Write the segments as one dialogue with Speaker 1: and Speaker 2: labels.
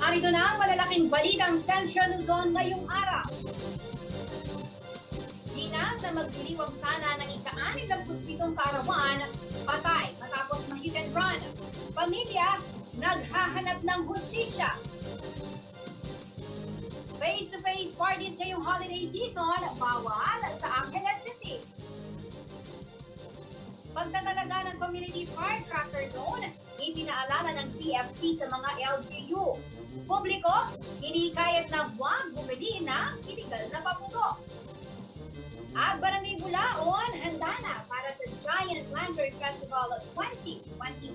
Speaker 1: Narito na ang malalaking balitang Central Luzon ngayong araw. Dinas na magdiriwang sana ng ika-67 kaarawan, patay matapos ma-hit and run. Pamilya, naghahanap ng hustisya. Face-to-face parties ngayong holiday season, bawal sa Angeles City. Pagtatalaga ng Community Firecracker Zone, ipinaalala ng BFP sa mga LGU. Publiko, hinikayat na huwag bumili ng illegal na paputok. At Barangay Bulaon, handa na para sa Giant Lantern Festival 2021.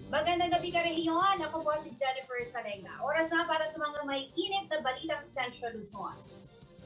Speaker 1: Magandang gabi ka rehiyon. Ako po si Jennifer Salenga. Oras na para sa mga may init na balitang Central Luzon.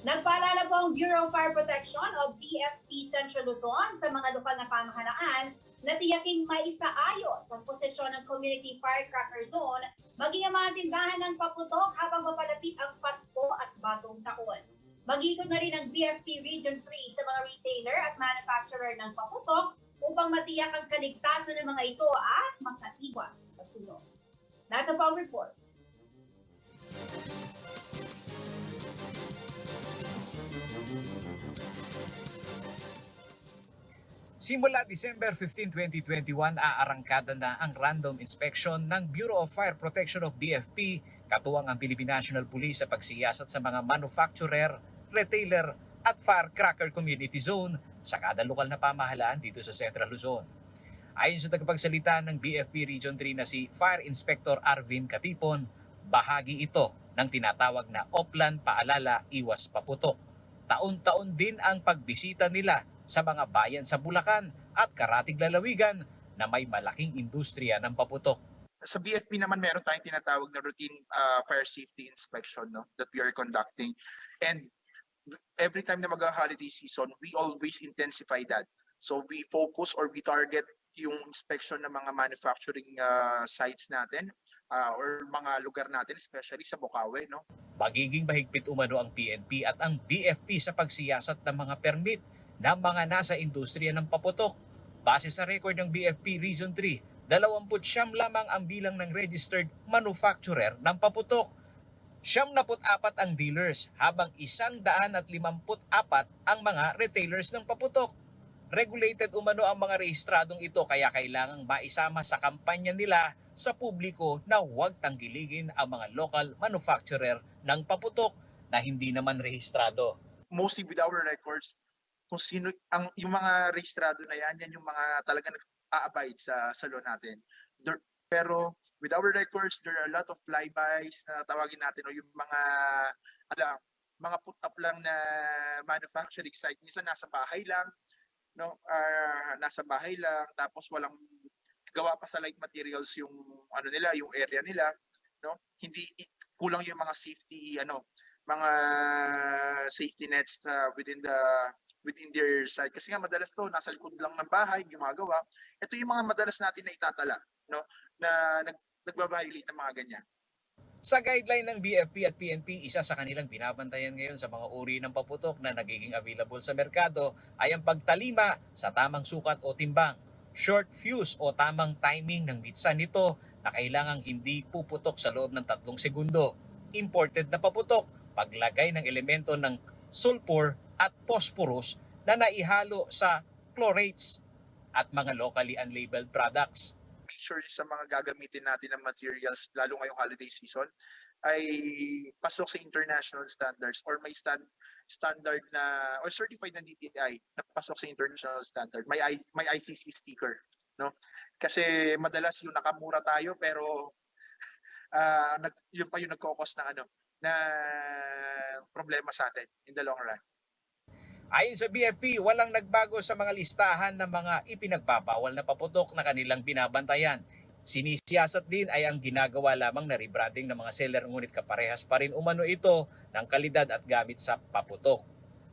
Speaker 1: Nagpaalala po ang Bureau of Fire Protection o BFP Central Luzon sa mga lokal na pamahalaan na tiyaking may isaayos ang posisyon ng Community Firecracker Zone, maging ang mga tindahan ng paputok habang mapalapit ang Pasko at Bagong Taon. Mag-ikot na rin ang BFP Region 3 sa mga retailer at manufacturer ng paputok upang matiyak ang kaligtasan ng mga ito at makaiwas sa sunog. Narito po ang report.
Speaker 2: Simula December 15, 2021, aarangkada na ang random inspection ng Bureau of Fire Protection of BFP, katuwang ang Philippine National Police sa pagsiyasat sa mga manufacturer, retailer at firecracker community zone sa kada lokal na pamahalaan dito sa Central Luzon. Ayon sa tagapagsalita ng BFP Region 3 na si Fire Inspector Arvin Katipon, bahagi ito ng tinatawag na Oplan Paalala Iwas Paputok. Taon-taon din ang pagbisita nila sa mga bayan sa Bulacan at Karatig Lalawigan na may malaking industriya ng paputok.
Speaker 3: Sa BFP naman meron tayong tinatawag na routine fire safety inspection, no, that we are conducting. And every time na mag-holiday season, we always intensify that. So we focus or we target yung inspection ng mga manufacturing sites natin or mga lugar natin, especially sa Bocaue, no.
Speaker 2: Magiging mahigpit umano ang PNP at ang BFP sa pagsiyasat ng mga permit ng mga nasa industriya ng paputok. Base sa record ng BFP Region 3, 29 lamang ang bilang ng registered manufacturer ng paputok. 74 ang dealers habang 154 ang mga retailers ng paputok. Regulated umano ang mga rehistradong ito kaya kailangang maisama sa kampanya nila sa publiko na huwag tanggiligin ang mga local manufacturer ng paputok na hindi naman rehistrado.
Speaker 3: Mostly with our records, kung sino yung mga rehistrado na yan yung mga talaga nag-a-abide sa law natin. Pero with our records, there are a lot of flybys na tawagin natin, o yung mga put up lang na manufacturing site. Minsan nasa bahay lang, no? Nasa bahay lang, tapos walang gawa pa sa light materials yung nila, yung area nila, no? Hindi kulang yung mga safety mga safety nets within their site. Kasi nga madalas to nasa likod lang ng bahay gumagawa. Ito yung mga madalas natin na itatala, no, na nagbabiolate ng mga ganyan.
Speaker 2: Sa guideline ng BFP at PNP, isa sa kanilang binabantayan ngayon sa mga uri ng paputok na nagiging available sa merkado ay ang pagtalima sa tamang sukat o timbang, short fuse o tamang timing ng bitsa nito na kailangang hindi puputok sa loob ng 3 segundo, imported na paputok, paglagay ng elemento ng sulfur at phosphorus na naihalo sa chlorates at mga locally unlabeled products.
Speaker 3: Make sure sa mga gagamitin natin ng materials, lalo ngayong holiday season, ay pasok sa international standards or may standard na or certified ng DTI na pasok sa international standard. May ICC sticker, no? Kasi madalas yung nakamura tayo pero yun pa yung nagkokos ng na problema sa atin in the long run.
Speaker 2: Ayon sa BFP, walang nagbago sa mga listahan ng mga ipinagbabawal na paputok na kanilang binabantayan. Sinisiyasat din ay ang ginagawa lamang na rebranding ng mga seller, ngunit kaparehas pa rin umano ito ng kalidad at gamit sa paputok.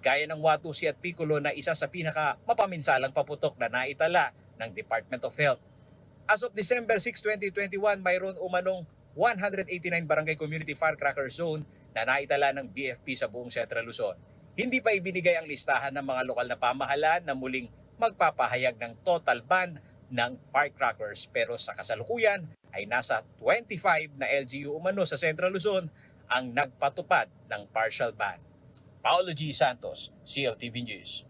Speaker 2: Gaya ng Watusi at Piccolo na isa sa pinaka mapaminsalang paputok na naitala ng Department of Health. As of December 6, 2021, mayroon umanong 189 Barangay Community Firecracker Zone na naitala ng BFP sa buong Central Luzon. Hindi pa ibinigay ang listahan ng mga lokal na pamahalaan na muling magpapahayag ng total ban ng firecrackers. Pero sa kasalukuyan ay nasa 25 na LGU umano sa Central Luzon ang nagpatupad ng partial ban. Paolo G. Santos, CLTV News.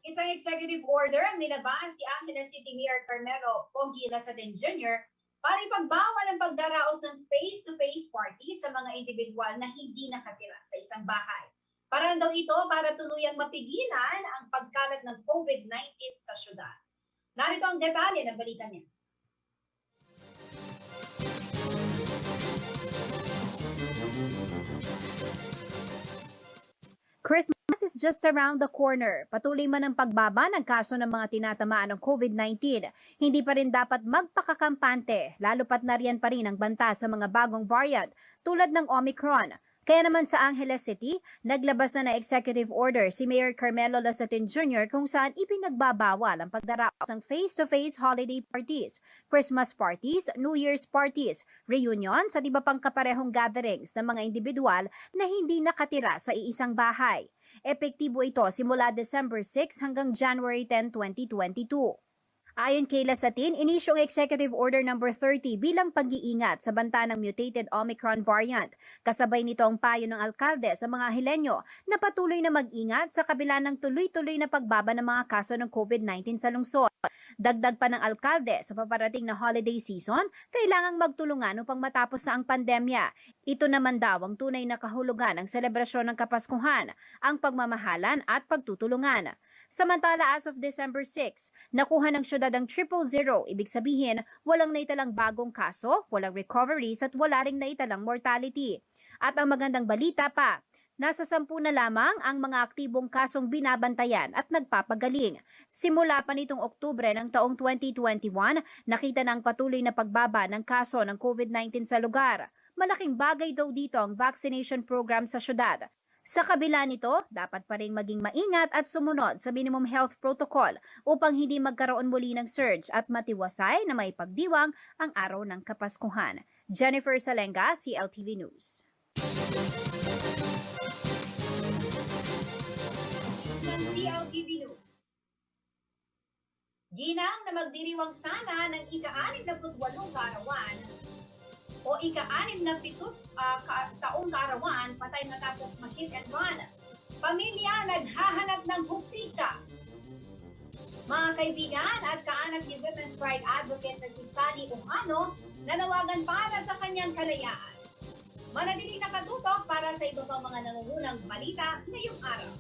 Speaker 1: Isang executive order ang nilabas si Angeles City Mayor Carmelo Pogi Lasaden Jr. para ipagbawal ang pagdaraos ng face-to-face party sa mga individual na hindi nakatira sa isang bahay. Para daw ito para tuluyang mapigilan ang pagkalat ng COVID-19 sa syudad. Narito ang detalye ng balita niya.
Speaker 4: Christmas is just around the corner. Patuloy man ang pagbaba ng kaso ng mga tinatamaan ng COVID-19, hindi pa rin dapat magpakakampante, lalo pat nariyan pa rin ang banta sa mga bagong variant tulad ng Omicron. Kaya naman sa Angeles City, naglabas na executive order si Mayor Carmelo Lasatin Jr. kung saan ipinagbabawal ang pagdaraos ng face-to-face holiday parties, Christmas parties, New Year's parties, reunions at iba pang kaparehong gatherings ng mga individual na hindi nakatira sa iisang bahay. Epektibo ito simula December 6 hanggang January 10, 2022. Ayon kay Lasatin, inisyong Executive Order No. 30 bilang pag-iingat sa banta ng mutated Omicron variant. Kasabay nito ang payo ng alkalde sa mga Hilenyo na patuloy na mag-ingat sa kabila ng tuloy-tuloy na pagbaba ng mga kaso ng COVID-19 sa lungsod. Dagdag pa ng alkalde sa paparating na holiday season, kailangang magtulungan upang matapos na ang pandemya. Ito naman daw ang tunay na kahulugan ng selebrasyon ng Kapaskuhan, ang pagmamahalan at pagtutulungan. Samantala, as of December 6, nakuha ng syudad ang 000, ibig sabihin walang naitalang bagong kaso, walang recoveries at wala ring naitalang mortality. At ang magandang balita pa, nasa 10 na lamang ang mga aktibong kasong binabantayan at nagpapagaling. Simula pa nitong Oktubre ng taong 2021, nakita na ang patuloy na pagbaba ng kaso ng COVID-19 sa lugar. Malaking bagay daw dito ang vaccination program sa syudad. Sa kabila nito, dapat pa rin maging maingat at sumunod sa minimum health protocol upang hindi magkaroon muli ng surge at matiwasay na may pagdiwang ang araw ng Kapaskuhan. Jennifer Salenga, CLTV News.
Speaker 1: Ng CLTV News. Ginang na magdiriwang sana ng ika-68 kaarawan o ika-67 taong kaarawan patay matapos mag-hit and run. Pamilya naghahanap ng hustisya. Mga kaibigan at kaanak ni Women's Right Advocate na si Sally Ojano nanawagan para sa kanyang kalayaan. Manatiling nakatutok para sa iba pang mga nangungunang balita ngayong araw.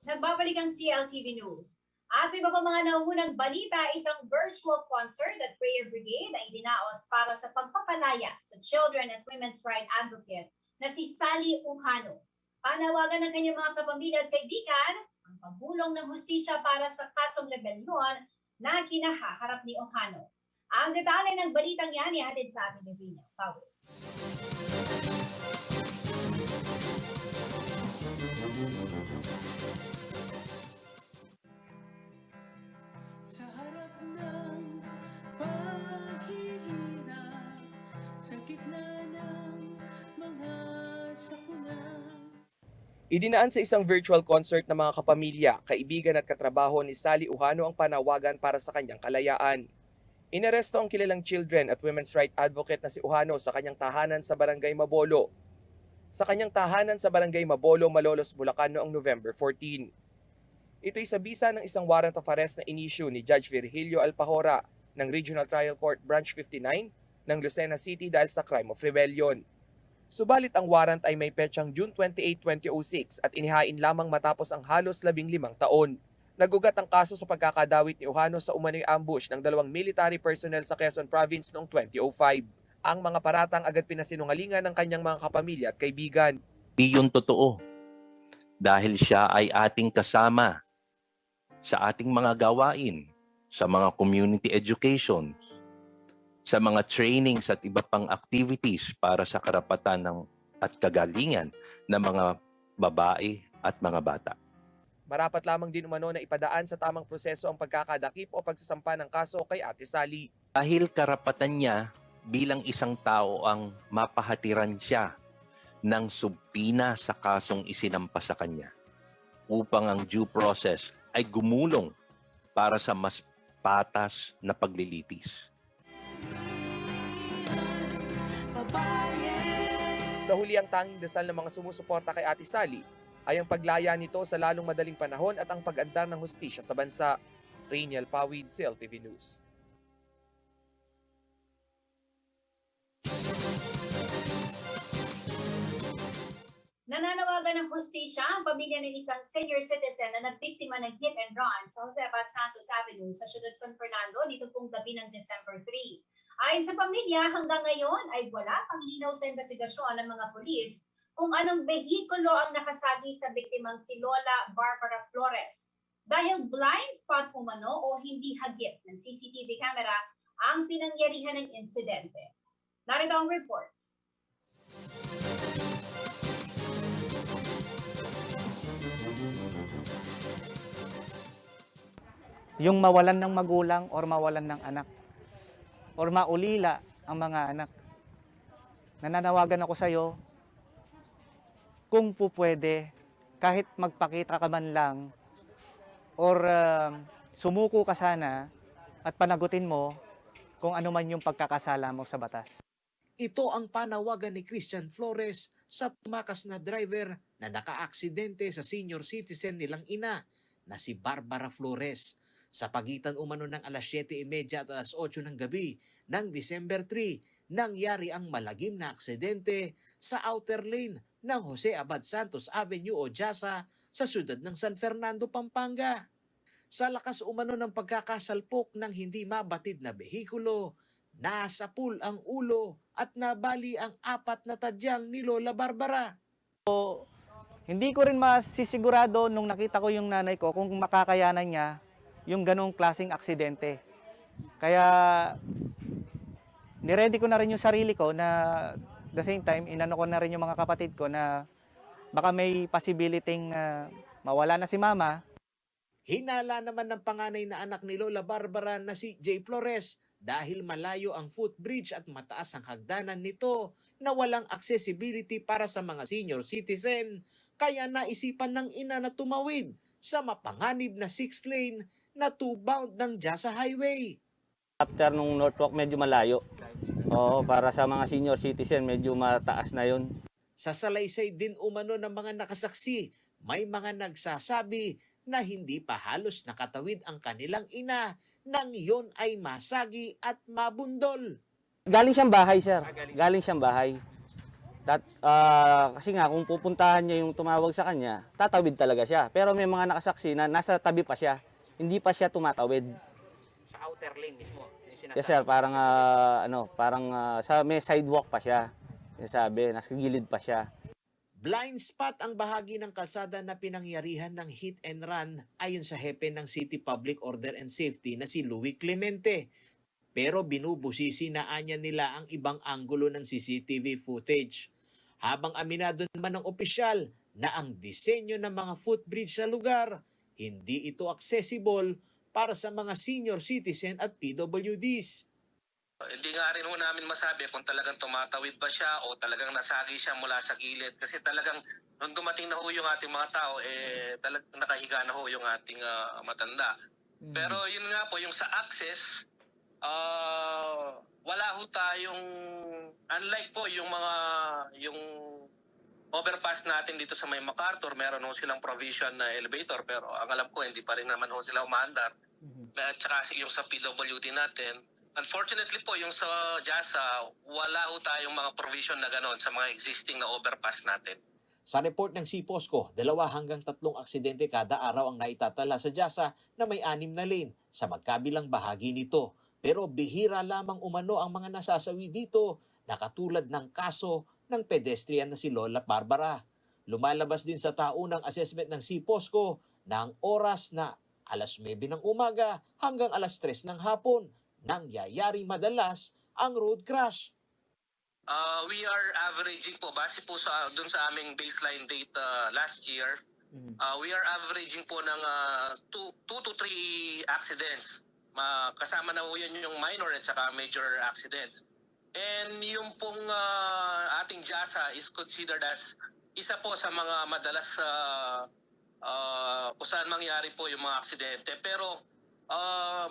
Speaker 1: Nagbabalik ang CLTV News. At sa iba pa mga nauunang balita, isang virtual concert at prayer brigade ay dinaos para sa pagpapalaya sa Children and Women's Right Advocate na si Sally Ojano. Panawagan ng kanyang mga kapamilya at kaibigan ang pagbulong ng hustisya para sa kasong rebelyon na kinahaharap ni Ojano. Ang detalye ng balitang yan ihatid sa atin ni Rina Paul.
Speaker 5: Sa harap ng paghihirap, sa gitna ng mga sakuna.
Speaker 6: Idinaan sa isang virtual concert ng mga kapamilya, kaibigan at katrabaho ni Sally Uhano ang panawagan para sa kanyang kalayaan. Inaresto ang kilalang children at women's rights advocate na si Uhano sa kanyang tahanan sa Barangay Mabolo. Malolos, Bulacan noong November 14. Ito'y sa bisa ng isang warrant of arrest na inisyu ni Judge Virgilio Alpahora ng Regional Trial Court Branch 59 ng Lucena City dahil sa crime of rebellion. Subalit ang warrant ay may petsang June 28, 2006 at inihain lamang matapos ang halos 15 taon. Nagugat ang kaso sa pagkakadawit ni Uhano sa umano'y ambush ng 2 military personnel sa Quezon Province noong 2005. Ang mga paratang agad pinasinungalingan ng kanyang mga kapamilya at kaibigan.
Speaker 7: Di yun totoo dahil siya ay ating kasama sa ating mga gawain, sa mga community education, sa mga trainings at iba pang activities para sa karapatan at kagalingan ng mga babae at mga bata.
Speaker 6: Marapat lamang din umano na ipadaan sa tamang proseso ang pagkakadakip o pagsasampa ng kaso kay Ate Sally.
Speaker 7: Dahil karapatan niya bilang isang tao ang mapahatiran siya ng subpina sa kasong isinampa sa kanya upang ang due process ay gumulong para sa mas patas na paglilitis.
Speaker 6: Sa huli, ang tanging dasal ng mga sumusuporta kay Ate Sally ay ang paglaya nito sa lalong madaling panahon at ang pag-andar ng hustisya sa bansa. Rainiel Pawid, CLTV News.
Speaker 1: Nananawagan ng hustisya ang pamilya ng isang senior citizen na nagbiktima ng hit and run sa Jose Abad Santos Avenue sa Ciudad San Fernando nito pong gabi ng December 3. Ayon sa pamilya, hanggang ngayon ay wala pang linaw sa investigasyon ng mga pulis kung anong behikulo ang nakasagi sa biktimang si Lola Barbara Flores. Dahil blind spot umano o hindi hagip ng CCTV camera ang pinangyarihan ng insidente. Narito ang report.
Speaker 8: Yung mawalan ng magulang or mawalan ng anak or maulila ang mga anak. Nananawagan ako sa iyo kung po pwede, kahit magpakita ka man lang or sumuko ka sana at panagutin mo kung ano man yung pagkakasala mo sa batas.
Speaker 2: Ito ang panawagan ni Christian Flores sa tumakas na driver na nakaaksidente sa senior citizen nilang ina na si Barbara Flores sa pagitan umano ng alas 7:30 at alas 8 ng gabi ng December 3. Nangyari ang malagim na aksidente sa outer lane ng Jose Abad Santos Avenue o Jasa sa siyudad ng San Fernando, Pampanga. Sa lakas umano ng pagkakasalpok ng hindi mabatid na behikulo, nasapul ang ulo at nabali ang 4 na tadyang ni Lola Barbara.
Speaker 8: Hindi ko rin masisigurado nung nakita ko yung nanay ko kung makakayanan niya yung ganong klaseng aksidente. Kaya niready ko na rin yung sarili ko na the same time, inano ko na rin yung mga kapatid ko na baka may possibility mawala na si mama.
Speaker 2: Hinala naman ng panganay na anak ni Lola Barbara na si Jay Flores dahil malayo ang footbridge at mataas ang hagdanan nito na walang accessibility para sa mga senior citizen. Kaya naisipan ng ina na tumawid sa mapanganib na 6-lane na 2-bound ng Jasa Highway.
Speaker 9: After nung Northwalk medyo malayo. Oo, para sa mga senior citizen medyo mataas na yun.
Speaker 2: Sa salaysay din umano ng mga nakasaksi, may mga nagsasabi na hindi pa halos nakatawid ang kanilang ina nang iyon ay masagi at mabundol.
Speaker 9: Galing siyang bahay, sir. Galing siyang bahay. Kasi nga, kung pupuntahan niya yung tumawag sa kanya, tatawid talaga siya. Pero may mga nakasaksi na nasa tabi pa siya. Hindi pa siya tumatawid.
Speaker 2: Sa outer lane mismo?
Speaker 9: Yes, sir. Parang, sa may sidewalk pa siya. Sabi, nasa gilid pa siya.
Speaker 2: Blind spot ang bahagi ng kalsada na pinangyarihan ng hit and run ayon sa hepe ng City Public Order and Safety na si Louie Clemente. Pero binubusisi na anya nila ang ibang anggulo ng CCTV footage. Habang aminado naman ng opisyal na ang disenyo ng mga footbridge sa lugar, hindi ito accessible para sa mga senior citizen at PWDs.
Speaker 10: Hindi nga rin ho namin masabi kung talagang tumatawid ba siya o talagang nasagi siya mula sa gilid. Kasi talagang nung dumating na ho yung ating mga tao, talagang nakahiga na ho yung ating matanda. Pero yun nga po, yung sa access, wala ho tayong, unlike po yung yung overpass natin dito sa may MacArthur, meron ho silang provision na elevator, pero ang alam ko hindi pa rin naman ho sila umaandar. At saka yung sa PWD natin, unfortunately po, yung sa JASA, wala ho tayong mga provision na gano'n sa mga existing na overpass natin.
Speaker 2: Sa report ng CPOSCO, 2 hanggang 3 aksidente kada araw ang naitatala sa JASA na may 6 na lane sa magkabilang bahagi nito. Pero bihira lamang umano ang mga nasasawi dito na katulad ng kaso ng pedestrian na si Lola Barbara. Lumalabas din sa taunang assessment ng CPOSCO na ang oras na alas 9 ng umaga hanggang alas 3 ng hapon nangyayari madalas ang road crash.
Speaker 10: We are averaging po, base po dun sa aming baseline data last year, we are averaging po ng 2 to 3 accidents. Kasama na po yan yung minor at saka major accidents. And yung pong ating JASA is considered as isa po sa mga madalas kung saan mangyari po yung mga aksidente. Pero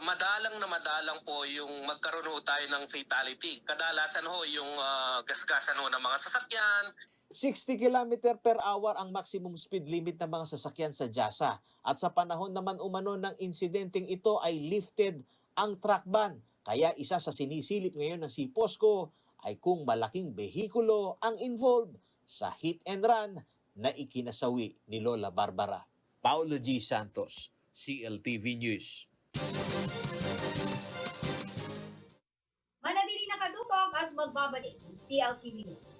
Speaker 10: madalang po yung magkaroon ho tayo ng fatality. Kadalasan ho yung gasgasan ho ng mga sasakyan.
Speaker 2: 60 km per hour ang maximum speed limit ng mga sasakyan sa JASA. At sa panahon naman umano ng insidenteng ito ay lifted ang truck ban. Kaya isa sa sinisilip ngayon ng CPOSCO ay kung malaking behikulo ang involved sa hit and run na ikinasawi ni Lola Barbara. Paulo G. Santos, CLTV News.
Speaker 1: Manatili nakatutok at magbabalik ng CLTV News.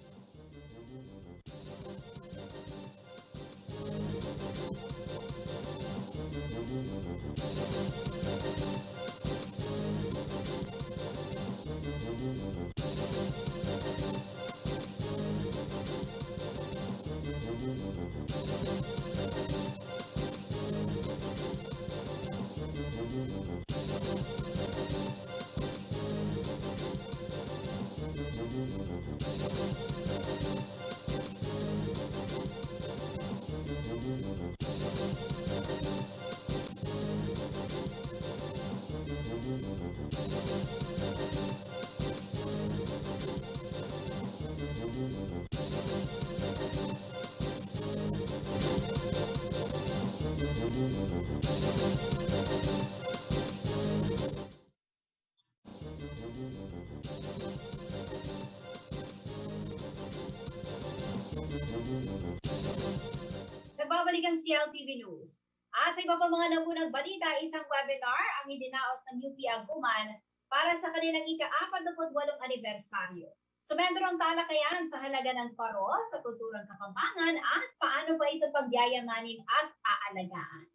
Speaker 1: Nagbabalik ang CLTV News. At sa iba pa mga namunang balita, isang webinar ang idinaos ng UP Aguman para sa kanilang ika-48 anibersaryo. Sumendro ang talakayan sa halaga ng parol sa kulturang Kapampangan at paano ba ito pagyayamanin at aalagaan.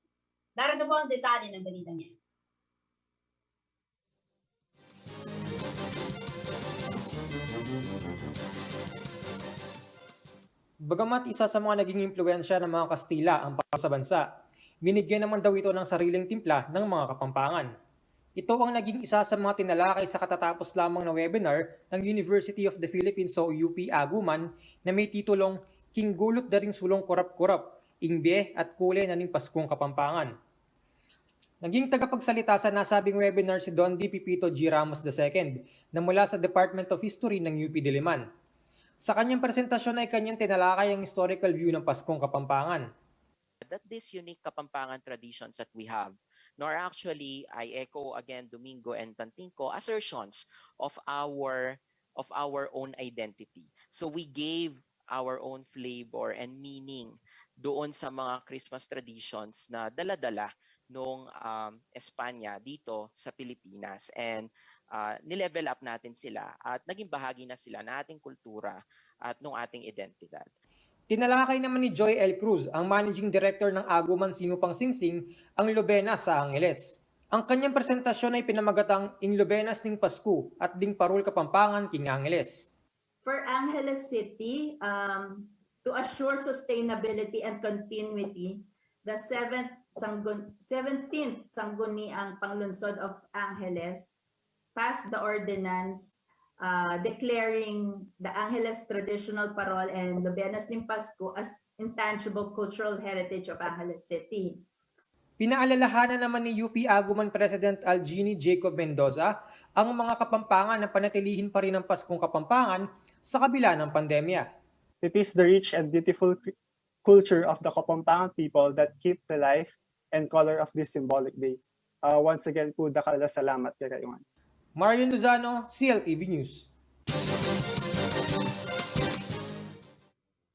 Speaker 1: Narito po ang detalye ng balita niya.
Speaker 11: Bagamat isa sa mga naging impluwensya ng mga Kastila ang pagpasok sa bansa, binigyan naman daw ito ng sariling timpla ng mga Kapampangan. Ito ang naging isa sa mga tinalakay sa katatapos lamang na webinar ng University of the Philippines o UP Aguman na may titulong King Gulot Daring Sulong Kurap-Kurap, Ingbe at Kulay na ning Paskong Kapampangan. Naging tagapagsalita sa nasabing webinar si Don D. Pipito G. Ramos II na mula sa Department of History ng UP Diliman. Sa kanyang presentasyon ay kanyang tinalakay ang historical view ng Paskong Kapampangan.
Speaker 12: That these unique Kapampangan traditions that we have, nor actually I echo again Domingo and Tantinko assertions of our own identity. So we gave our own flavor and meaning doon sa mga Christmas traditions na dala-dala nung Espanya dito sa Pilipinas, and nilevel up natin sila at naging bahagi na sila ng ating kultura at ng ating identidad.
Speaker 11: Tinalakay naman ni Joy L. Cruz, ang Managing Director ng Aguman Sinupang Singsing, ang Lubenas sa Angeles. Ang kanyang presentasyon ay pinamagatang In Lubenas ning Pasko at Ding Parul Kapampangan King Angeles.
Speaker 13: For Angeles City, to assure sustainability and continuity, the 17th Sangguniang Panglunsod of Angeles passed the ordinance declaring the Angeles traditional parol and Lubenas ng Pasko as intangible cultural heritage of Angeles City.
Speaker 11: Pinaalalahanan naman ni UP Agumon President Algini Jacob Mendoza ang mga Kapampangan na panatilihin pa rin ang Paskong Kapampangan sa kabila ng pandemya.
Speaker 14: It is the rich and beautiful culture of the Kapampangan people that keep the life and color of this symbolic day. Once again po, dakala salamat kay Rayuan.
Speaker 11: Marion Luzano, CLTV News.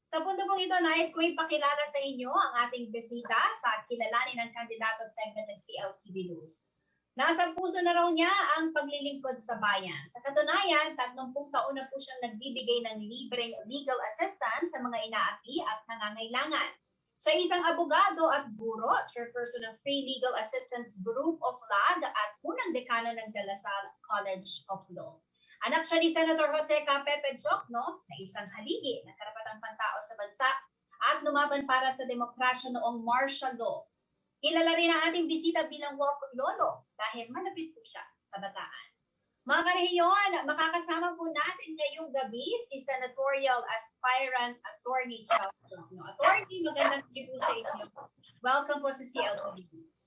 Speaker 1: Sa punto pong ito, nais ko ipakilala sa inyo ang ating bisita sa kilalanin ng kandidato segment ng CLTV News. Nasa puso na raw niya ang paglilingkod sa bayan. Sa katunayan, 30 taon na po siyang nagbibigay ng libreng legal assistance sa mga inaapi at nangangailangan. Siya isang abogado at guro, chairperson ng Free Legal Assistance Group of LAG at unang dekano ng De La Salle College of Law. Anak siya ni Senator Jose Capepe Jocno na isang haligi ng karapatang pantao sa bansa at lumaban para sa demokrasya noong martial law. Kilala rin ang ating bisita bilang walk lolo dahil malapit po siya sa kabataan. Mga karehiyon, makakasama po natin ngayong gabi si Senatorial Aspirant Attorney Charles Jocno. Attorney, magandang gabi po sa inyo. Welcome po sa CLTV News.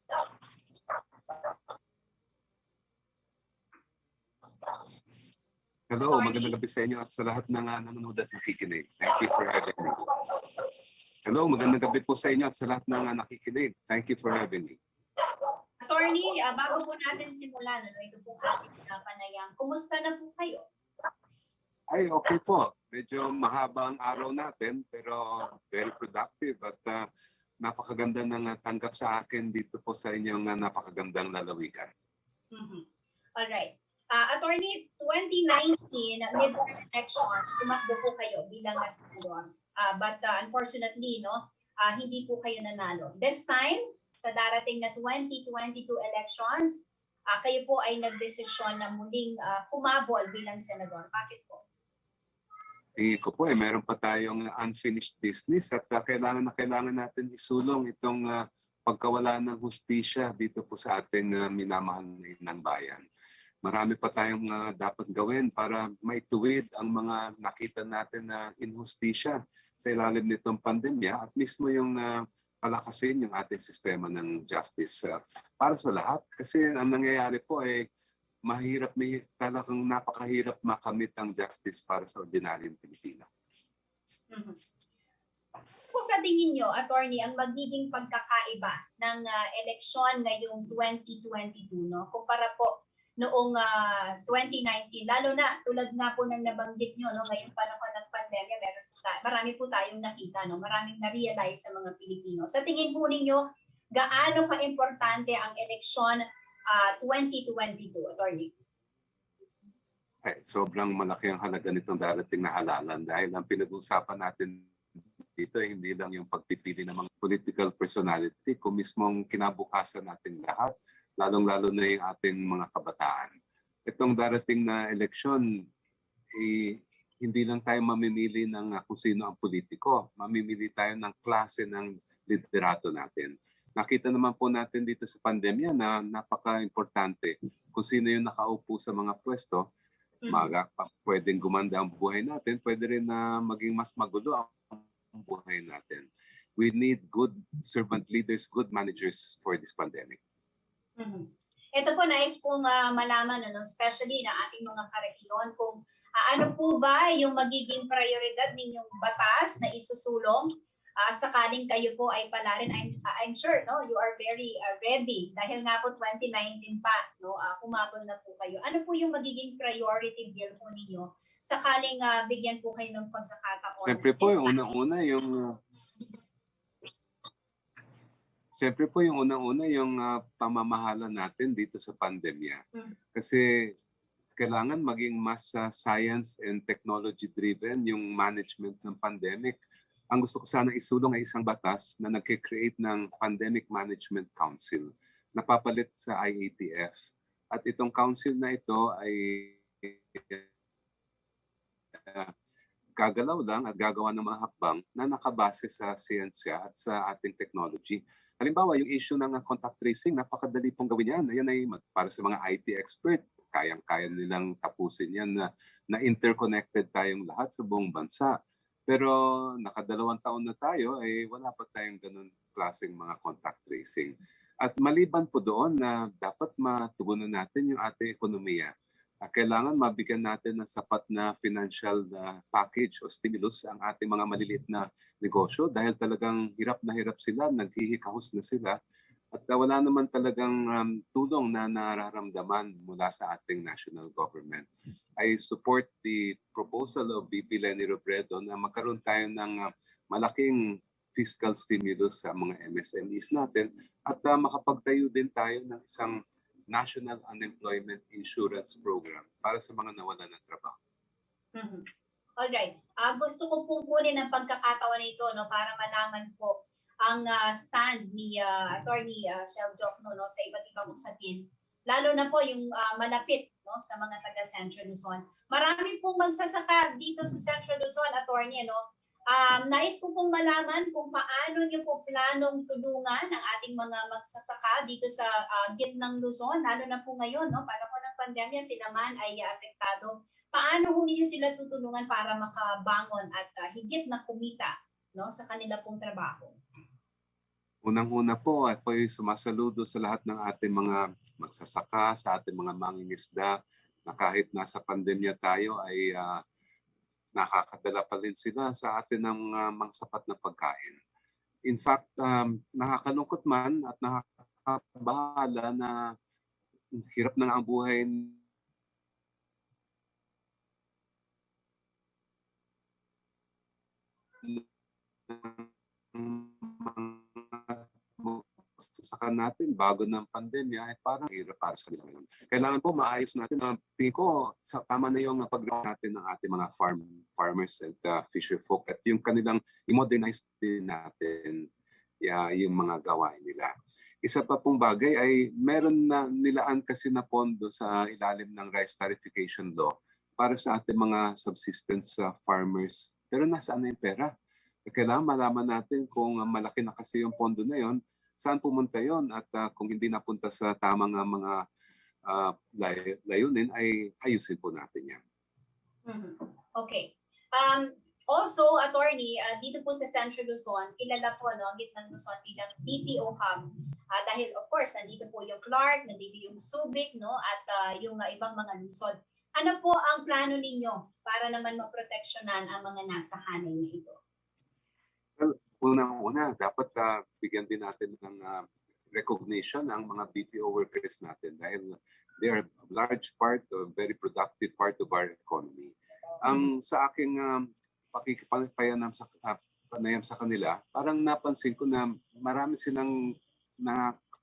Speaker 15: Hello, magandang gabi sa inyo at sa lahat ng nanonood at nakikinig. Thank you for having me. Hello, magandang gabi po sa inyo at sa lahat ng nakikinig. Thank you for having me.
Speaker 1: Attorney, bago po natin simulan, ito po ating panayam. Kumusta na po kayo?
Speaker 15: Ay, okay po. Medyo mahaba ang araw natin pero very productive at napakaganda ng tanggap sa akin dito po sa inyong napakagandang lalawigan.
Speaker 1: Alright. Attorney, 2019 midterm elections, tumakbo po kayo bilang senador. But unfortunately, hindi po kayo nanalo. This time, sa darating na 2022 elections, kayo po ay nagdesisyon na muling humabol bilang senador. Bakit po?
Speaker 15: Iko po meron pa tayong unfinished business at kailangan natin isulong itong pagkawala ng hustisya dito po sa ating minamahal ng bayan. Marami pa tayong dapat gawin para maituwid ang mga nakita natin na inhustisya sa ilalim nitong pandemya at mismo yung palakasin yung ating sistema ng justice para sa lahat. Kasi ang nangyayari po ay talagang napakahirap makamit ang justice para sa ordinaryong Pilipino.
Speaker 1: Kung sa tingin nyo, Attorney, ang magiging pagkakaiba ng eleksyon ngayong 2022, kumpara po noong 2019, lalo na tulad nga po ng nabanggit nyo, ngayong panahon ng pandemya, marami po tayong nakita, maraming na-realize sa mga Pilipino. Sa tingin po ninyo, gaano ka-importante ang eleksyon 2022, Attorney?
Speaker 15: Sobrang malaki ang halaga nitong darating na halalan dahil ang pinag-uusapan natin dito ay hindi lang yung pagpipili ng mga political personality, kung mismong kinabukasan natin lahat, lalong-lalo na yung ating mga kabataan. Itong darating na eleksyon, hindi lang tayo mamimili ng kung sino ang politiko. Mamimili tayo ng klase ng liderato natin. Nakita naman po natin dito sa pandemya na napaka-importante kung sino yung nakaupo sa mga pwesto. Pwedeng gumanda ang buhay natin, pwede rin na maging mas magulo ang buhay natin. We need good servant leaders, good managers for this pandemic.
Speaker 1: Ito po, nais pong malaman, especially na ating mga karehiyon, kung ano po ba yung magiging prioridad ninyong batas na isusulong sakaling kayo po ay palarin. I'm sure you are very ready dahil nga po 2019 pa, humabol na po kayo. Ano po yung magiging priority bill po ninyo sakaling bigyan po kayo ng pagkakataon?
Speaker 15: Siyempre po, yung unang-una yung pamamahala natin dito sa pandemya. Kasi kailangan maging mas science and technology driven yung management ng pandemic. Ang gusto ko sana isulong ay isang batas na nagke-create ng Pandemic Management Council na papalit sa IATF. At itong council na ito ay gagalaw lang at gagawa ng mga hakbang na nakabase sa siyensya at sa ating technology. Halimbawa, yung issue ng contact tracing, napakadali pong gawin yan. Ayan ay para sa mga IT expert. kayang-kaya nilang tapusin yan na interconnected tayong lahat sa buong bansa. Pero nakadalawang taon na tayo, wala pa tayong ganun klaseng mga contact tracing. At maliban po doon na dapat matugunan natin yung ating ekonomiya, kailangan mabigyan natin ng sapat na financial package o stimulus ang ating mga maliliit na negosyo dahil talagang hirap na hirap sila, naghihikahos na sila at wala naman talagang tulong na nararamdaman mula sa ating national government. I support the proposal of VP Leni Robredo na magkaroon tayo ng malaking fiscal stimulus sa mga MSMEs natin at makapagtayo din tayo ng isang National Unemployment Insurance Program para sa mga nawalan ng trabaho.
Speaker 1: Alright. Gusto ko pong kunin ang pagkakataon nito para malaman po ang stand ni Attorney Shell Jokno sa iba't ibang usapin. Lalo na po yung malapit sa mga taga Central Luzon. Marami pong magsasaka dito sa Central Luzon, Attorney. Nais ko pong malaman kung paano niyo po planong tulungan ang ating mga magsasaka dito sa gitnang Luzon, lalo na po ngayon, panahon ng pandemya, sila man ay apektado. Paano niyo sila tutulungan para makabangon at higit na kumita sa kanila pong trabaho?
Speaker 15: Unang-una po, ako'y sumasaludo sa lahat ng ating mga magsasaka, sa ating mga mangingisda, na kahit nasa pandemya tayo ay nakakadala pa rin sila sa atin ng mga sapat na pagkain. In fact, nakakalungkot man at nakakabahala na hirap na ang buhay sa natin bago ng pandemya ay parang hirap para sa kanila ngayon. Kailangan po maayos natin. Tingin ko, tama na yung pag-grow natin ng ating mga farmers and fisher folk at yung kanilang i-modernize din natin yung mga gawain nila. Isa pa pong bagay ay meron na nilaan kasi na pondo sa ilalim ng rice tariffication law para sa ating mga subsistence farmers. Pero nasaan na yung pera? Kailangan malaman natin kung malaki na kasi yung pondo na yon, saan pumunta yon at kung hindi napunta sa tamang mga layunin ay ayusin po natin yan.
Speaker 1: Okay. Also, Attorney, dito po sa Central Luzon, kilala po ang gitnang Luzon bilang BPO hub. Dahil of course, nandito po yung Clark, nandito yung Subic, at yung ibang mga lungsod. Ano po ang plano ninyo para naman maproteksyonan ang mga nasa hanay na ito?
Speaker 15: Unang-una, dapat bigyan din natin ng recognition ang mga BPO workers natin dahil they are a large part, a very productive part of our economy. Ang sa aking pakikipanayam sa kanila, parang napansin ko na marami silang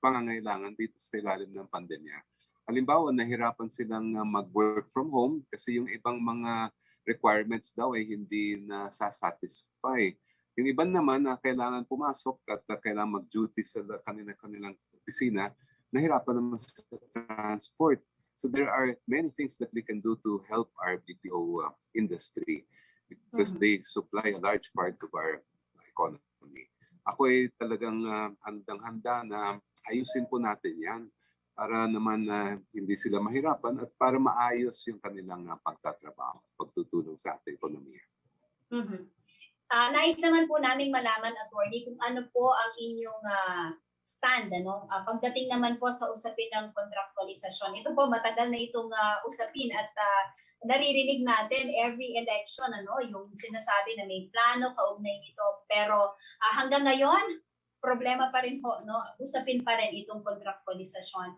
Speaker 15: pangangailangan dito sa ilalim ng pandemya. Halimbawa, nahirapan silang mag-work from home kasi yung ibang mga requirements daw ay hindi na satisfy. Yung iba naman na kailangan pumasok at kailangan mag-duty sa kanilang opisina, nahirapan naman sa transport. So there are many things that we can do to help our BPO industry because they supply a large part of our economy. Ako ay talagang handang-handa na ayusin po natin yan para naman hindi sila mahirapan at para maayos yung kanilang pagtatrabaho, pagtutulong sa ating ekonomiya.
Speaker 1: Nais naman po naming malaman, Attorney, kung ano po ang inyong stand pagdating naman po sa usapin ng kontraktualisasyon. Ito po, matagal na itong usapin at naririnig natin every election, yung sinasabi na may plano kaugnay nito. Pero hanggang ngayon, problema pa rin po, usapin pa rin itong kontraktualisasyon.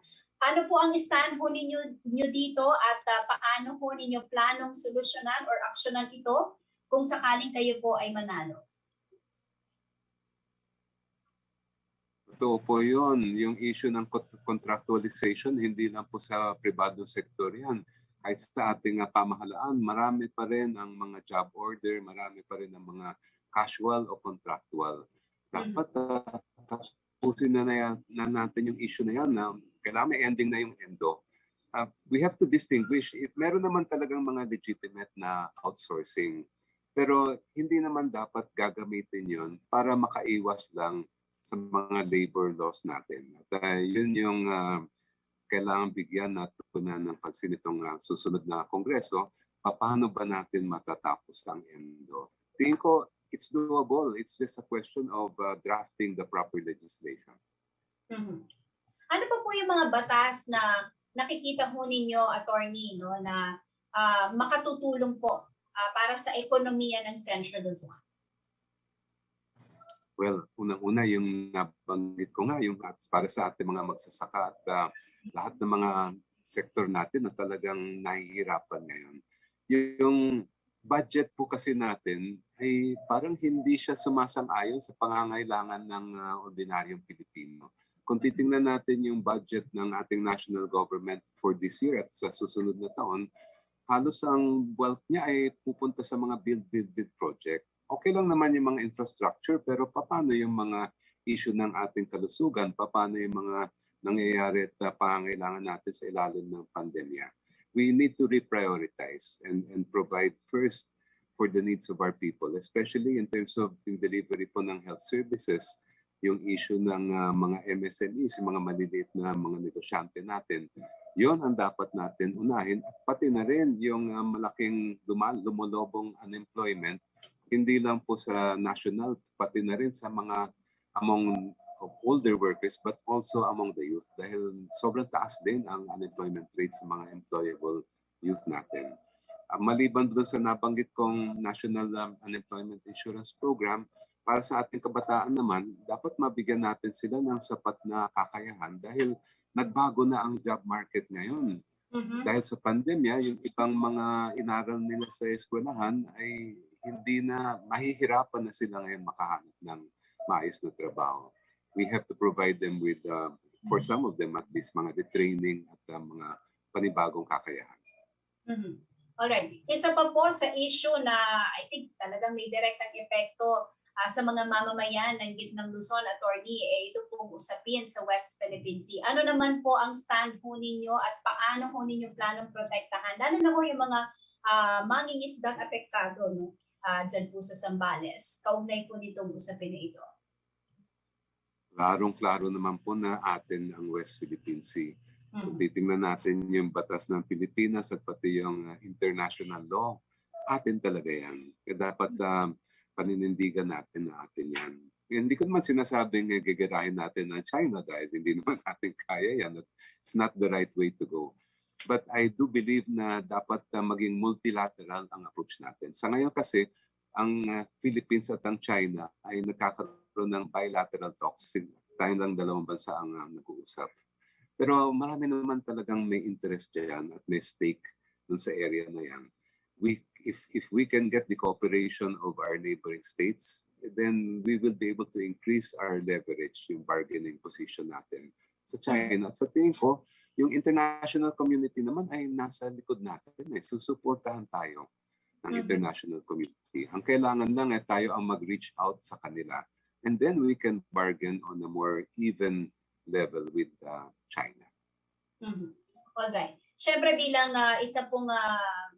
Speaker 1: Ano po ang stand po ninyo dito at paano po ninyo planong solusyonan or aksyonan ito kung sakaling kayo po ay manalo?
Speaker 15: Totoo po yun. Yung issue ng contractualization, hindi lang po sa pribadong sektor yan. Kahit sa ating pamahalaan, marami pa rin ang mga job order, marami pa rin ang mga casual o contractual. Dapat tapusin na natin yung issue na yan na kailangan may ending na yung endo. We have to distinguish. Meron naman talagang mga legitimate na outsourcing. Pero hindi naman dapat gagamitin yun para makaiwas lang sa mga labor laws natin. At yun yung kailangan bigyan na tugunan ng pansin itong susunod na Kongreso, paano ba natin matatapos ang ENDO? Tingin ko, it's doable. It's just a question of drafting the proper legislation.
Speaker 1: Ano pa po yung mga batas na nakikita ho ninyo, attorney, no, na makatutulong po para sa ekonomiya ng Central Luzon?
Speaker 15: Well, unang-una yung nabanggit ko nga, yung para sa ating mga magsasaka at lahat ng mga sektor natin na talagang nahihirapan ngayon. Yung budget po kasi natin ay parang hindi siya sumasang-ayon sa pangangailangan ng ordinaryong Pilipino. Kung titingnan natin yung budget ng ating national government for this year at sa susunod na taon, halos ang wealth niya ay pupunta sa mga build project. Okay lang naman yung mga infrastructure, pero paano yung mga issue ng ating kalusugan? Paano yung mga nangyayari at pangangailangan natin sa ilalim ng pandemya? We need to reprioritize and provide first for the needs of our people, especially in terms of yung delivery po ng health services, yung issue ng mga MSMEs, yung mga maliliit na mga negosyante natin. Yon ang dapat natin unahin, at pati na rin yung malaking lumulobong unemployment, hindi lang po sa national, pati na rin sa mga among older workers, but also among the youth, dahil sobrang taas din ang unemployment rate sa mga employable youth natin. Maliban doon sa nabanggit kong National Unemployment Insurance Program, para sa ating kabataan naman, dapat mabigyan natin sila ng sapat na kakayahan dahil nagbago na ang job market ngayon. Dahil sa pandemya, yung ibang mga inaral nila sa eskwelahan ay hindi na, mahihirapan na sila ngayon makahanap ng maayos na trabaho. We have to provide them with, for some of them at least, mga retraining at mga panibagong kakayahan.
Speaker 1: Alright. Isa pa po sa issue na I think talagang may direktang epekto sa mga mamamayan ng Gitnang Luzon, attorney, ito pong usapin sa West Philippine Sea. Ano naman po ang stand po ninyo at paano po ninyo planong protektahan? Lalo na po yung mga mangingisdang apektado, no? Dyan po sa Zambales. Kaugnay po nitong usapin na ito.
Speaker 15: Klarong-klaro naman po na atin ang West Philippine Sea. Kung titingnan natin yung batas ng Pilipinas at pati yung international law, atin talaga yan. Kaya dapat paninindigan natin na atin yan. Hindi ko naman sinasabing gagarahin natin ng China dahil hindi naman natin kaya yan. It's not the right way to go. But I do believe na dapat maging multilateral ang approach natin. Sa ngayon kasi, ang Philippines at ang China ay nagkakaroon ng bilateral talks. Tayo lang dalawang bansa ang nag-uusap. Pero marami naman talagang may interest dyan at may stake dun sa area na yan. If we can get the cooperation of our neighboring states, then we will be able to increase our leverage, yung bargaining position natin sa China. At sa tingin ko, yung international community naman ay nasa likod natin. Susuportahan tayo ng international community. Ang kailangan lang ay tayo ang mag-reach out sa kanila. And then we can bargain on a more even level with China.
Speaker 1: Alright. Siyempre bilang isa pong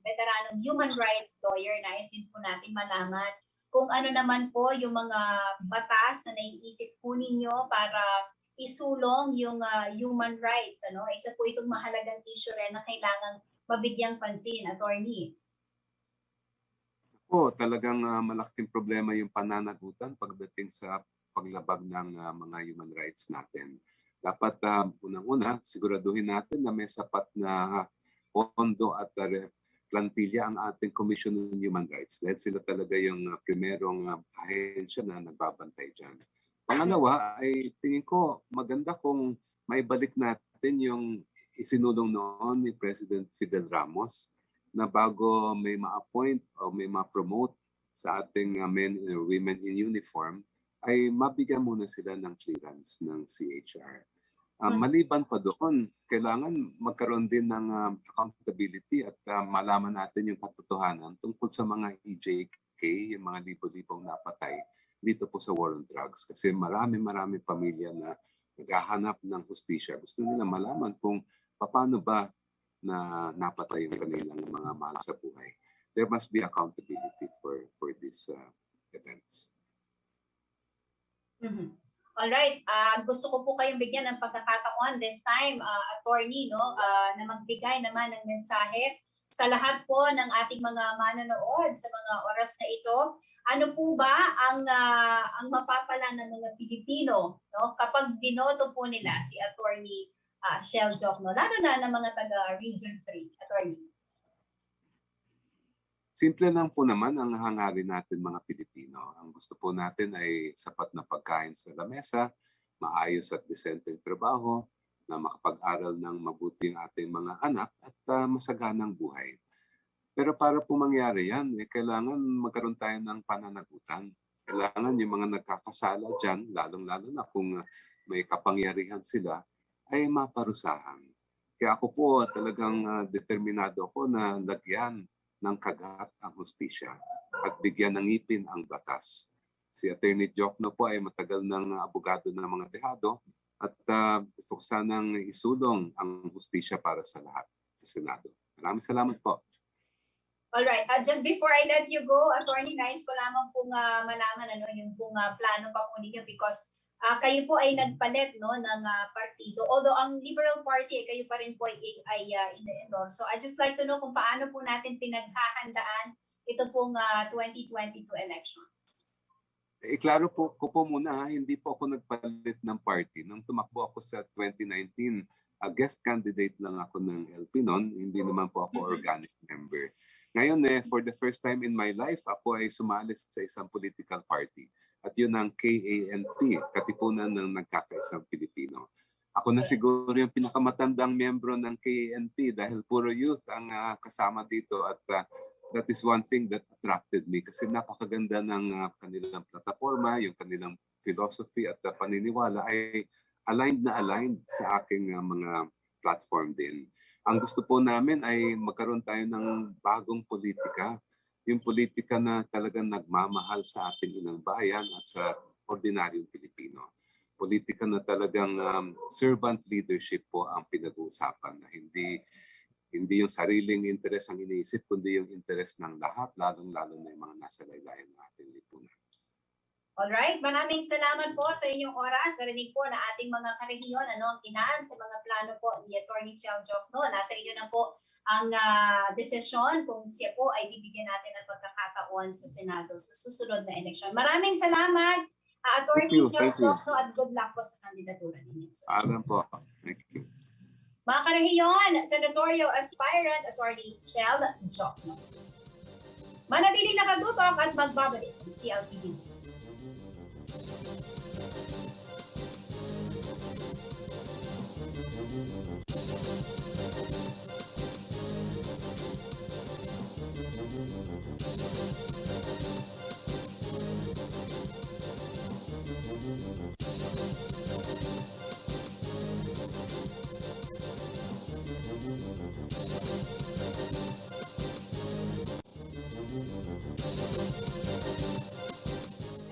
Speaker 1: veteranong human rights lawyer, nais din po natin malaman kung ano naman po yung mga batas na naiisip po ninyo para isulong yung human rights. Ano? Isa po itong mahalagang issue rin na kailangang mabigyang pansin, attorney.
Speaker 15: Talagang malaking problema yung pananagutan pagdating sa paglabag ng mga human rights natin. Dapat unang-una, siguraduhin natin na may sapat na pondo at plantilla ang ating Commission on Human Rights. Dahil sila talaga yung primerong ahensya na nagbabantay dyan. Pangalawa ay tingin ko maganda kung maibalik natin yung isinulong noon ni President Fidel Ramos na bago may ma-appoint o may ma-promote sa ating men or women in uniform, ay mabigyan muna sila ng clearance ng CHR. Maliban pa doon, kailangan magkaroon din ng accountability at malaman natin yung katotohanan tungkol sa mga EJK, yung mga libo-libong napatay dito po sa war on drugs. Kasi marami pamilya na naghahanap ng hustisya. Gusto nila malaman kung paano ba na napatay yung kanilang mga mahal sa buhay. There must be accountability for these events.
Speaker 1: Alright, gusto ko po kayong bigyan ng pagkakataon this time, attorney, no, na magbigay naman ng mensahe sa lahat po ng ating mga manonood sa mga oras na ito. Ano po ba ang mapapala ng mga Pilipino, no, kapag binoto po nila si Attorney Shell Jokno, lalo na ng mga taga Region 3, Attorney?
Speaker 15: Simple lang po naman ang hangarin natin mga Pilipino. Ang gusto po natin ay sapat na pagkain sa lamesa, maayos at disenteng trabaho, na makapag-aral ng mabuti ang ating mga anak at masaganang buhay. Pero para po mangyari yan, kailangan magkaroon tayo ng pananagutan. Kailangan yung mga nagkakasala dyan, lalong-lalo na kung may kapangyarihan sila, ay maparusahan. Kaya ako po talagang determinado ako na lagyan ng kagat ang hustisya at bigyan ng ngipin ang batas. Si Attorney Jokno po ay matagal ng abogado ng mga dehado at gusto ko sanang isulong ang hustisya para sa lahat sa Senado. Maraming salamat po.
Speaker 1: Alright, just before I let you go, Attorney, nais ko lamang pong malaman yung pong plano pa po ninyo because kayo po ay nagpalit, no, ng partido. Although ang Liberal Party, kayo pa rin po ay in-endorse. So I just like to know kung paano po natin pinaghahandaan ito pong 2022 elections.
Speaker 15: Klaro po ko po muna, hindi po ako nagpalit ng party. Nung tumakbo ako sa 2019, guest candidate lang ako ng LP noon, hindi naman po ako organic member. Ngayon, for the first time in my life, ako ay sumali sa isang political party. At yun ang KANP, Katipunan ng Nagkakaisang Pilipino. Ako na siguro yung pinakamatandang miyembro ng KANP dahil puro youth ang kasama dito. At that is one thing that attracted me kasi napakaganda ng kanilang plataforma, yung kanilang philosophy at paniniwala ay aligned sa aking mga platform din. Ang gusto po namin ay magkaroon tayo ng bagong politika. Yung politika na talagang nagmamahal sa ating inang bayan at sa ordinaryong Pilipino. Politika na talagang servant leadership po ang pinag-uusapan na hindi yung sariling interes ang iniisip, kundi yung interes ng lahat, lalong-lalo na yung mga nasa laylayan ng ating lipunan.
Speaker 1: Alright, maraming salamat po sa inyong oras. Narinig po na ating mga karehiyon, ang tinaan sa mga plano po ni Attorney Shell Jokno. Nasa inyo na po ang desisyon kung siya po ay bibigyan natin ng pagkakataon sa Senado sa susunod na eleksyon. Maraming salamat, Attorney Shell Jokno, at good luck po sa kandidatura ninyo.
Speaker 15: Alam po. Thank you.
Speaker 1: Mga karehiyon, Senatorial Aspirant Attorney Shell Jokno. Manatiling nakatutok at magbabalik ng CLTV News.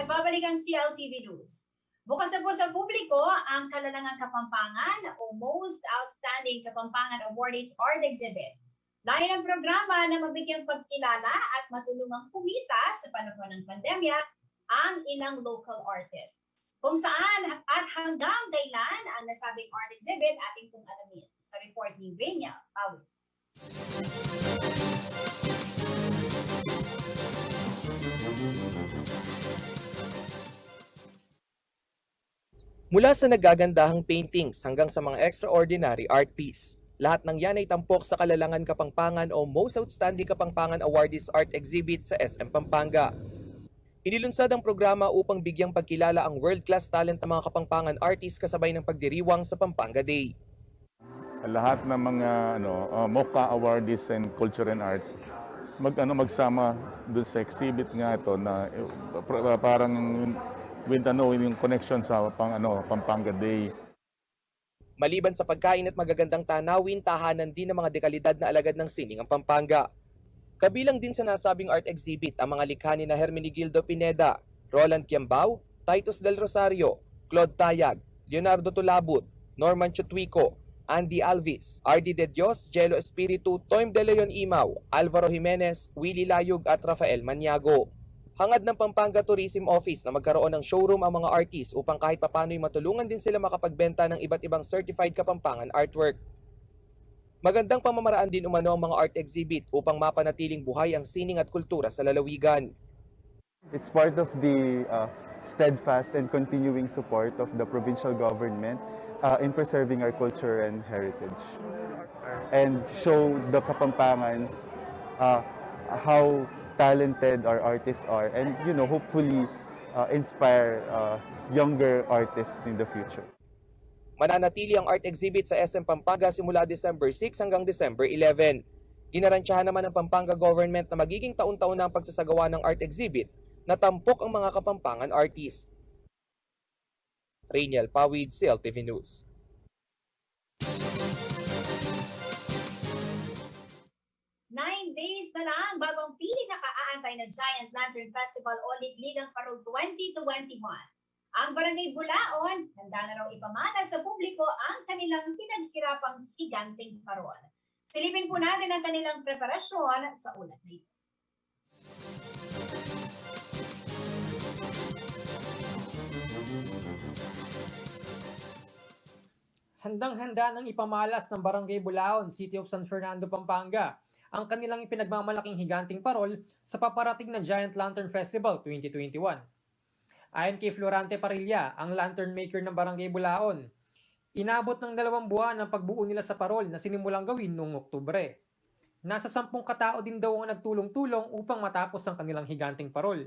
Speaker 1: Nagbabalik ang CLTV News. Bukas na po sa publiko ang Kalalangang Kapampangan o Most Outstanding Kapampangan Awardees Art Exhibit. Layo ng programa na mabigyang pagkilala at matulungang kumita sa panahon ng pandemya ang ilang local artists. Kung saan at hanggang kailan ang nasabing art exhibit ating pong alamin sa report ni Venya Paul.
Speaker 6: Mula sa nagagandahang paintings hanggang sa mga extraordinary art piece, lahat ng yan ay tampok sa Kalalangan Kapampangan o Most Outstanding Kapampangan Awardees Art Exhibit sa SM Pampanga. Inilunsad ang programa upang bigyang pagkilala ang world-class talent ng mga Kapampangan artists kasabay ng pagdiriwang sa Pampanga Day.
Speaker 16: Lahat ng mga MOCA awardees and culture and arts magsama dun sa exhibit nga ito na parang with yung connection sa Pampanga Day.
Speaker 6: Maliban sa pagkain at magagandang tanawin, tahanan din ng mga dekalidad na alagad ng sining ang Pampanga. Kabilang din sa nasabing art exhibit ang mga likha ni Hermenegildo Pineda, Roland Quiambao, Titus Del Rosario, Claude Tayag, Leonardo Tulabut, Norman Chutwico, Andy Alvis, RD De Dios, Jello Espiritu, Toym De Leon Imaw, Alvaro Jimenez, Willie Layug at Rafael Maniago. Hangad ng Pampanga Tourism Office na magkaroon ng showroom ang mga artists upang kahit papano'y matulungan din sila makapagbenta ng iba't ibang certified Kapampangan artwork. Magandang pamamaraan din umano ang mga art exhibit upang mapanatiling buhay ang sining at kultura sa lalawigan.
Speaker 17: It's part of the steadfast and continuing support of the provincial government in preserving our culture and heritage, and show the Kapampangans how talented our artists are, and hopefully inspire younger artists in the future.
Speaker 6: Mananatili ang art exhibit sa SM Pampanga simula December 6 hanggang December 11. Ginarantyahan naman ng Pampanga government na magiging taon-taon na ang pagsasagawa ng art exhibit na tampok ang mga Kapampangan artist. Rainiel Pawid, CLTV News.
Speaker 1: Nine days na lang bago ang pinaka-aantay na Giant Lantern Festival o Ligligang Parol 2021. Ang Barangay Bulaon, handa na raw ipamana sa publiko ang kanilang pinaghirapang higanteng parol. Silipin po natin ang kanilang preparasyon sa ulat na ito.
Speaker 11: Handang-handa ng ipamalas ng Barangay Bulaon, City of San Fernando, Pampanga, ang kanilang ipinagmamalaking higanting parol sa paparating na Giant Lantern Festival 2021. Ayon kay Florante Parilla, ang lantern maker ng Barangay Bulaon, inabot ng 2 buwan ang pagbuo nila sa parol na sinimulang gawin noong Oktubre. Nasa 10 katao din daw ang nagtulong-tulong upang matapos ang kanilang higanting parol.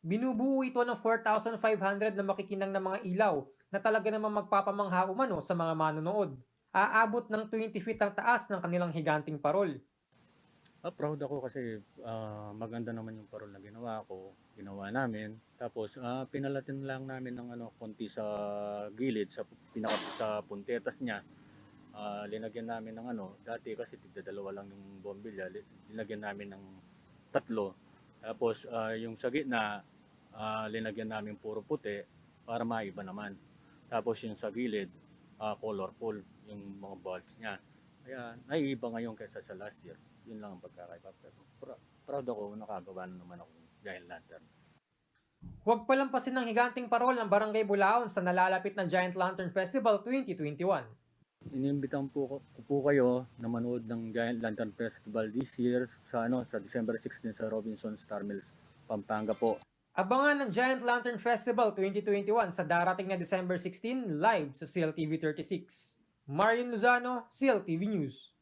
Speaker 11: Binubuo ito ng 4,500 na makikinang na mga ilaw na talaga namang magpapamangha umano sa mga manonood. Aabot ng 20 feet ang taas ng kanilang higanting parol.
Speaker 18: Proud ako kasi maganda naman yung parol na ginawa namin. Tapos pinalatin lang namin ng konti sa gilid, sa puntetas niya. Linagyan namin ng dati kasi tigdadalawa lang yung bombilya, linagyan namin ng 3. Tapos yung sa gitna, linagyan namin puro puti para maiba naman. Tapos yung sa gilid, colorful yung mga bulbs niya. Kaya naiiba ngayon kaysa sa last year. Yun lang ang pagkakaiba. Proud ako, nakagawa na naman ako ng Giant Lantern.
Speaker 11: Huwag palampasin ng higanting parol ng Barangay Bulaon sa nalalapit na Giant Lantern Festival 2021.
Speaker 18: Inimbitan po kayo na manood ng Giant Lantern Festival this year sa December 16 sa Robinson Star Mills, Pampanga po.
Speaker 11: Abangan ng Giant Lantern Festival 2021 sa darating na December 16 live sa CLTV 36. Marian Lozano, CLTV News.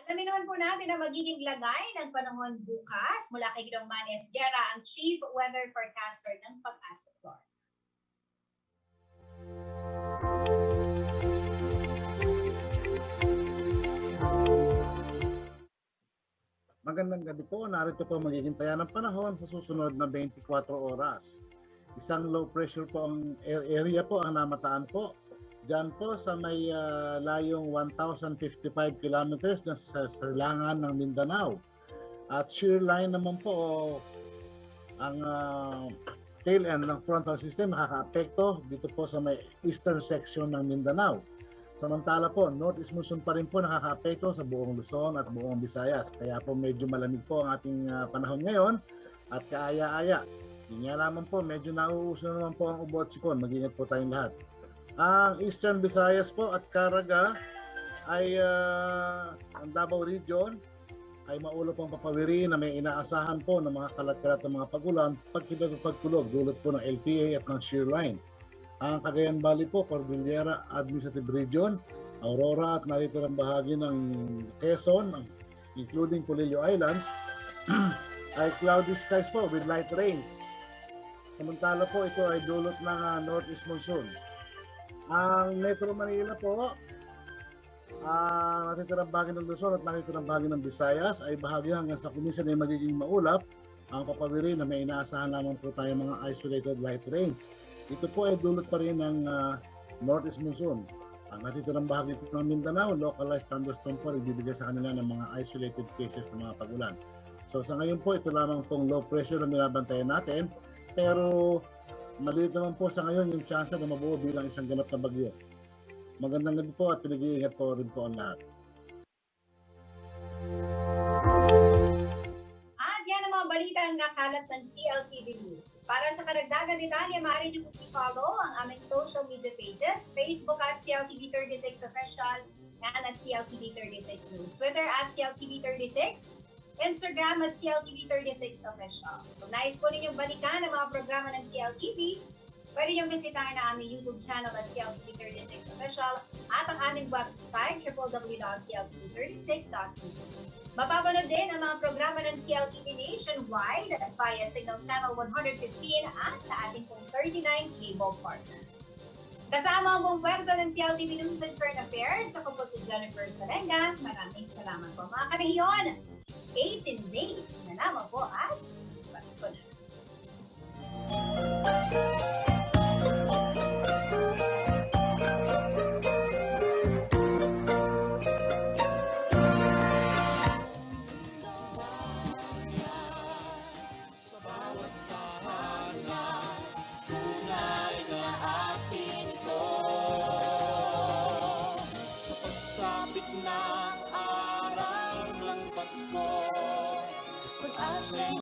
Speaker 1: Alamin naman po natin ang magiging lagay ng panahon bukas mula kay Ginoong Manny Esguerra, ang Chief Weather Forecaster ng Pag-asa Florida.
Speaker 19: Magandang gabi po. Narito po magiging taya ng panahon sa susunod na 24 oras. Isang low pressure po ang area po ang namataan po. Diyan po sa may layong 1,055 kilometers na sa silangan ng Mindanao. At shear line naman po ang tail end ng frontal system nakakaapekto dito po sa may eastern section ng Mindanao. Samantala po, northeast monsoon pa rin po nakakaapekto sa buong Luzon at buong Visayas. Kaya po medyo malamig po ang ating panahon ngayon at kaaya-aya. Hindi nga lamang po, medyo nauuso naman po ang ubo at sikon. Mag-ingat po tayong lahat. Ang Eastern Visayas po at Caraga ay ang Davao Region ay maulap ang papawiri na may inaasahan po ng mga kalat-kalat ng mga pagulan pagkibag at pagkulog dulot po ng LPA at ng shear line. Ang Cagayan Valley po, Cordillera Administrative Region, Aurora at naritirang bahagi ng Quezon, including Polillo Islands, ay cloudy skies po with light rains. Samantala po ito ay dulot ng northeast monsoon. Ang Metro Manila po, natitirang bahagi ng Luzon at natitirang bahagi ng Visayas ay bahagi hanggang sa kuminsan ay magiging maulap ang papawiri na may inaasahan lamang po tayo mga isolated light rains. Ito po ay dulot pa rin ng northeast monsoon. Ang natitirang bahagi po ng Mindanao, localized thunderstorm po ibibigay sa kanila ng mga isolated cases ng mga pagulan. So sa ngayon po, ito lamang pong low pressure na binabantayan natin. Pero maliit naman po sa ngayon yung chance na mabuo bilang isang ganap na bagyo. Magandang gabi po at pinag-iingat po rin po ang lahat.
Speaker 1: At yan ang mga balita ang nakalat ng CLTV News. Para sa karagdagang detalye, maaari niyo po i-follow ang aming social media pages, Facebook at CLTV36 Official and at CLTV36 News, Twitter at CLTV36, Instagram at CLTV36 Official. Kung nais po ninyong balikan ang mga programa ng CLTV, pwede niyong bisitahin ang aming YouTube channel at CLTV36 Official at ang aming website, www.cltv36.tv. Mapapanood din ang mga programa ng CLTV nationwide via Signal Channel 115 at sa ating pong 39 cable partners. Kasama ang buong pwersa ng CLTV News and Current Affairs, ako po si Jennifer Salenga. Maraming salamat po mga karehiyon. 18 days na naman po at Pasko na.
Speaker 5: Ng araw ng Pasko, pag-asa'y